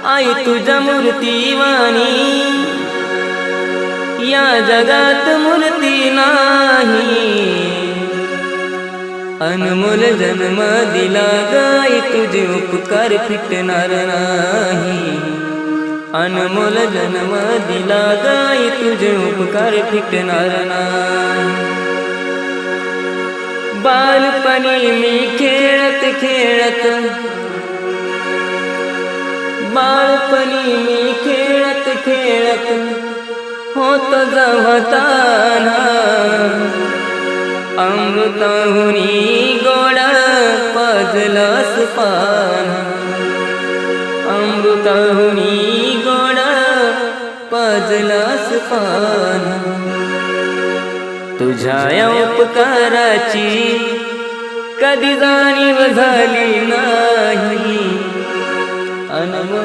आई तुझ्या मूर्तीवाणी या जगात मूर्ती नाही। अनमोल जन्म दिला गाई तुझे उपकार फिटणार नाही। अनमोल जन्म दिला गाई तुझे उपकार फिटणार नाही। बालपणी मी खेळत खेळत बालपणी मी खेळत खेळत होत जवताना अमृताहुनी गोड पाजलास पान। अमृताहुनी गोड पाजलास पान। तुझ्या या उपकाराची कधी जाणीव झाली नाही। अनमोल